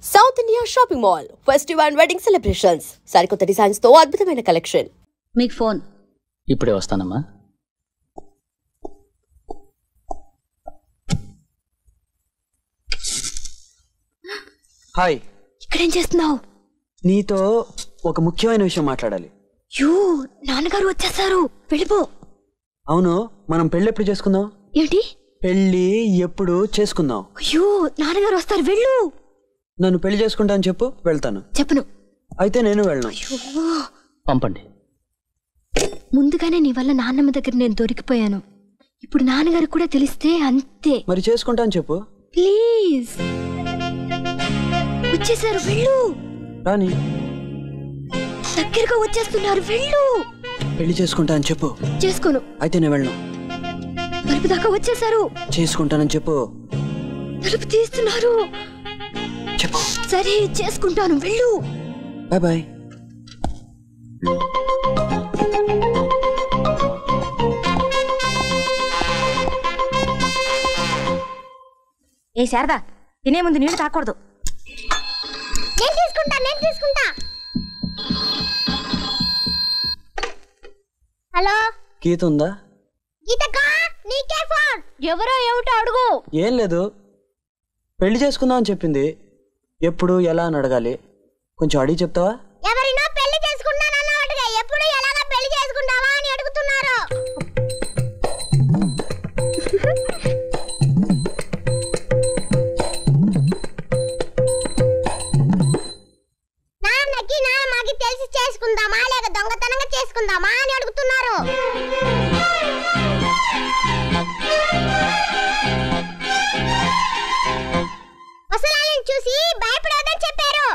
South India shopping mall festival and wedding celebrations సరికొత్త designs తో అద్భుతమైన కలెక్షన్. మీకు ఫోన్ ఇప్పుడే వస్తానమ్మా. హాయ్, ఇక్కడేం చేస్తున్నావు? నీతో ఒక ముఖ్యమైన విషయం మాట్లాడాలి. యూ, నాన్నగారు వచ్చేసారు, వెళ్ళిపో. అవును, మనం పెళ్ళి ఎప్పుడు చేసుకుందాం? ఏంటి పెళ్ళి ఎప్పుడు చేసుకుందాం? అయ్యో, నాన్నగారు వస్తారు, వెళ్ళు. నన్ను పెళ్లి చేసుకుంటా అని చెప్పు, వెళ్తాను. చెప్పను. అయితే నేను వెళ్ళను. పంపండి. ముందుగానే నీ వల్ల నాన్నమ్మ దగ్గర నేను దొరికిపోయాను. ఇప్పుడు నాన్నగారు కూడా తెలిస్తే అంతే. మరి చేసుకుంటా అని చెప్పు. ప్లీజ్. వచ్చేసారు, వెళ్ళు. రాని, దగ్గరగా వచ్చేస్తున్నారు, వెళ్ళు. పెళ్లి చేసుకుంటా అని చెప్పు. చేసుకోను. అయితే నేను వెళ్ళను. తలుపు దాకా వచ్చేసారు. చేసుకుంటానని చెప్పు. తలుపు తీస్తున్నారు. చెప్పు. సరే, చేసుకుంటాను, వెళ్ళు. Bye bye. ఏ శారదా, తినే ముందు నీళ్లు తాకూడదు. నేను తీసుకుంటా. హలో, గీత ఉందా? గీతకా, నీకే ఫోన్. ఎవరో ఏమిటో అడుగు. ఏం లేదు, పెళ్లి చేసుకుందాం అని చెప్పింది. ఎప్పుడు ఎలా అని అడగాలి, కొంచెం అడిగి చెప్తావా? ఎవరినో పెళ్లి చేసుకుంటానన్నట్టుగా ఎప్పుడు ఎలాగా పెళ్లి చేసుకుంటావా అని అడుగుతున్నారు. నాన్నకి నాన్నకి తెలిసి చేసుకుందామా లేక దొంగతనంగా చేసుకుందామా అని అడుగుతున్నారు. అసలు చూసి భయపడొద్దని చెప్పారు.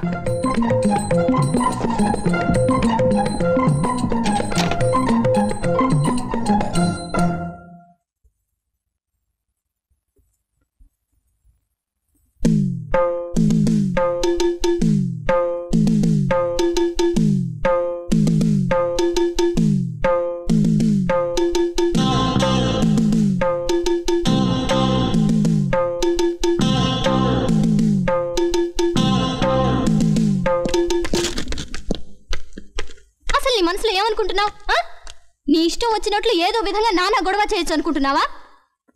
మనసులో ఏమనుకుంటున్నావు? నీ ఇష్టం వచ్చినట్లు ఏదో విధంగా నానా గొడవ చేయొచ్చు అనుకుంటున్నావా?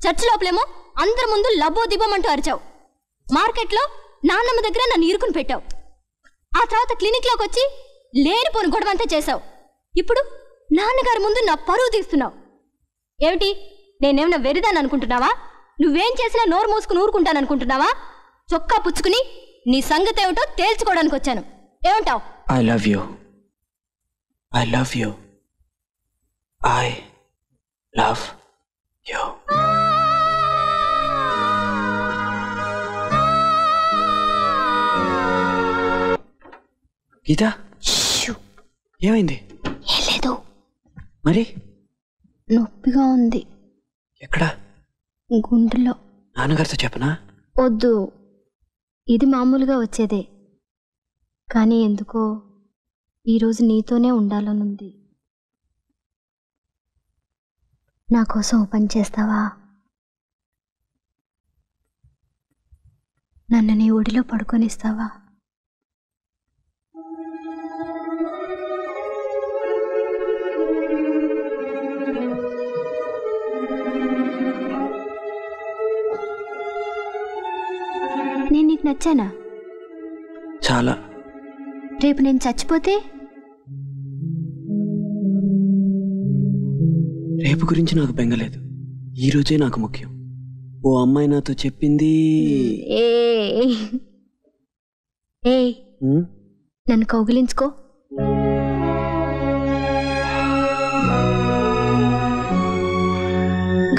చర్చ్ లోపలేమో అందరి ముందు లబ్బో దిబ్బమంటూ అరిచావు. మార్కెట్లో నాన్నమ్మ దగ్గర నన్ను ఇరుకుని పెట్టావు. ఆ తర్వాత క్లినిక్లోకి వచ్చి లేనిపోని గొడవ అంతా చేశావు. ఇప్పుడు నాన్నగారి ముందు నా పరువు తీస్తున్నావు. ఏమిటి, నేనేమన్నా వెరిదాన్ని అనుకుంటున్నావా? నువ్వేం చేసినా నోరు మూసుకుని ఊరుకుంటాననుకుంటున్నావా? చొక్కా పుచ్చుకుని నీ సంగతి ఏమిటో తేల్చుకోవడానికి వచ్చాను. ఏమంటావు? I love you. I love you. I love you. గీత, ఏమైంది? ఏం లేదు. మరి నొప్పిగా ఉంది. ఎక్కడ? గుండెలో. నాన్నగారితో చెప్పనా? వద్దు, ఇది మామూలుగా వచ్చేదే. కానీ ఎందుకో ఈరోజు నీతోనే ఉండాలనుంది. నా కోసం ఓ పని చేస్తావా? నన్ను నీ ఒడిలో పడుకొనిస్తావా? నేను నీకు నచ్చానా? చాలా. రేపు నేను చచ్చిపోతే? రేపు గురించి నాకు బెంగలేదు, ఈ రోజే నాకు ముఖ్యం. ఓ అమ్మాయి నాతో చెప్పింది. నన్ను కౌగిలించుకో.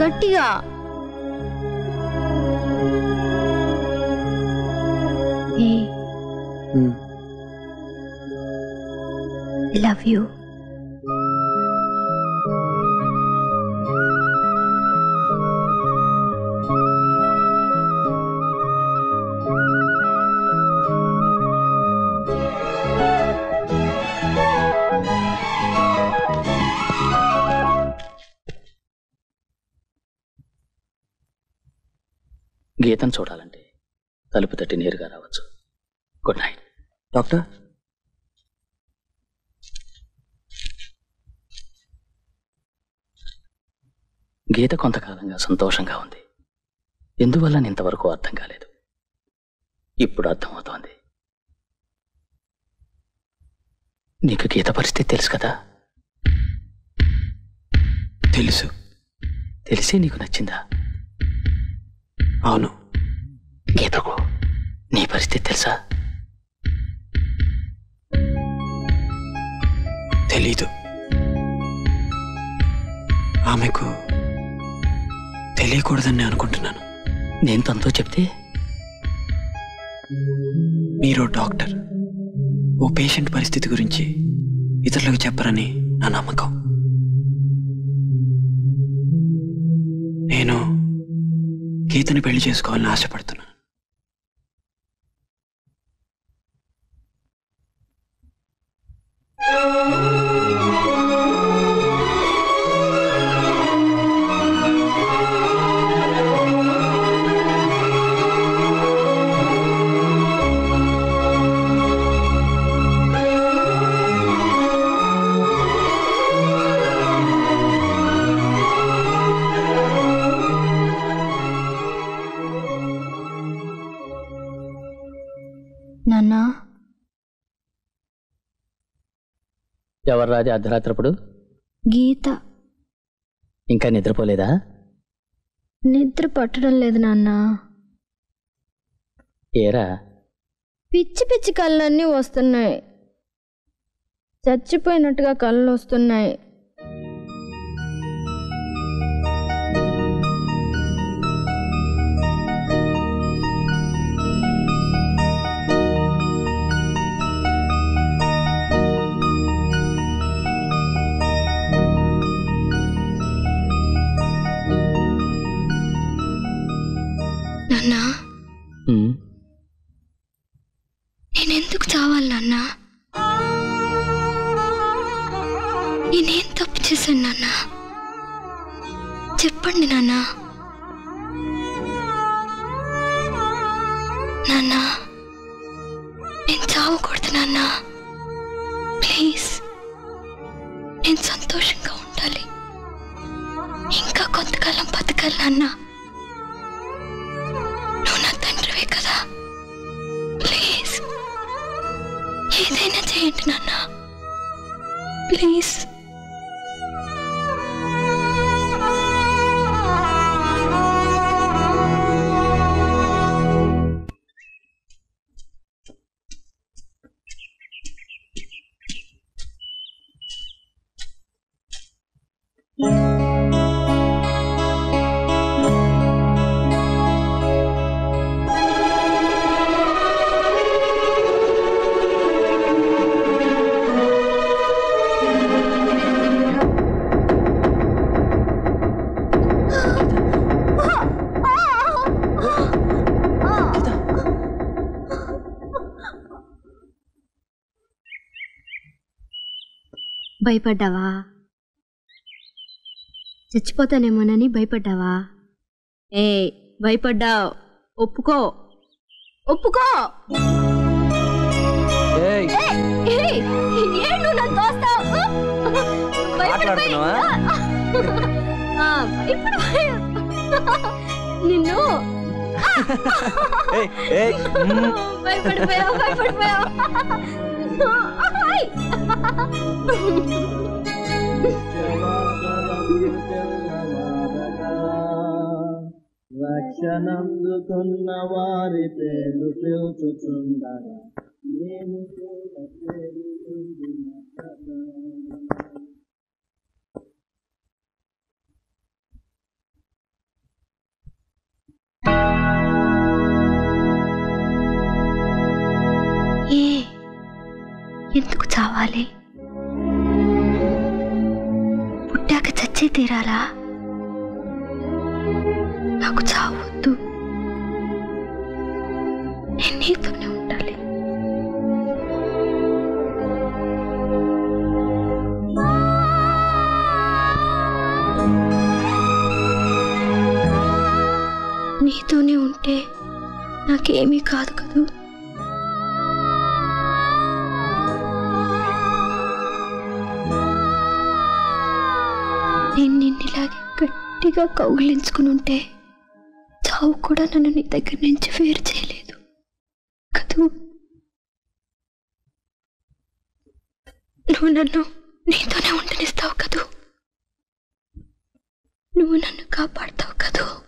గట్టిగా. Love you. గీతను చూడాలంటే తలుపు తట్టి నేరుగా రావచ్చు. Good night. డాక్టర్, గీత కొంతకాలంగా సంతోషంగా ఉంది. ఎందువల్ల ఇంతవరకు అర్థం కాలేదు. ఇప్పుడు అర్థమవుతోంది. నీకు గీత పరిస్థితి తెలుసు కదా? తెలుసు. తెలిసి నీకు నచ్చిందా? అవును. గీతకు నీ పరిస్థితి తెలుసా? తెలీదు. ఆమెకు తెలియకూడదని అనుకుంటున్నాను. నేను తనతో చెప్తే? మీరు డాక్టర్, ఓ పేషెంట్ పరిస్థితి గురించి ఇతరులకు చెప్పరని నా నమ్మకం. నేను గీతని పెళ్లి చేసుకోవాలని ఆశపడుతున్నాను. నాన్నా, ఎవరు రాది అర్ధరాత్రప్పుడు? గీత. ఇంకా నిద్రపోలేదా? నిద్ర పట్టడం లేదు నాన్నా. ఏరా? పిచ్చి పిచ్చి కళ్ళన్నీ వస్తున్నాయి. చచ్చిపోయినట్టుగా కళ్ళు వస్తున్నాయి. నాన్నా, నేనెందుకు చావాలి నాన్నా? నేనేం తప్పు చేశాను నాన్నా? చెప్పండి నాన్నా. నాన్నా, నేను చావకూడదు నాన్నా. ప్లీజ్, నేను సంతోషంగా ఉండాలి. ఇంకా కొంతకాలం బతకాలి నాన్నా. నువ్వు నా తండ్రివే కదా. ప్లీజ్, ఏదైనా చేయండి నాన్నా. ప్లీజ్. భయపడ్డావా? చచ్చిపోతానేమోనని భయపడ్డావా? ఏ భయపడ్డావు? ఒప్పుకో, ఒప్పుకో. నిన్ను భయపడిపోయావు, భయపడిపోయావు. రక్షణందుకున్న వారి పేర్లు పిలుచుచుండగా నేను ఎందుకు చావాలి? పుట్టాక చచ్చే తీరాలా? నాకు చావద్దు. నేను నీతోనే ఉండాలి. నీతోనే ఉంటే నాకేమీ కాదు కదూ. నేను నిన్నిలాగే గట్టిగా కౌగిలించుకుని ఉంటే చావు కూడా నన్ను నీ దగ్గర నుంచి వేరు చేయలేదు కదూ. నువ్వు నన్ను నీతోనే ఉండనిస్తావు కదూ. నువ్వు నన్ను కాపాడుతావు కదూ.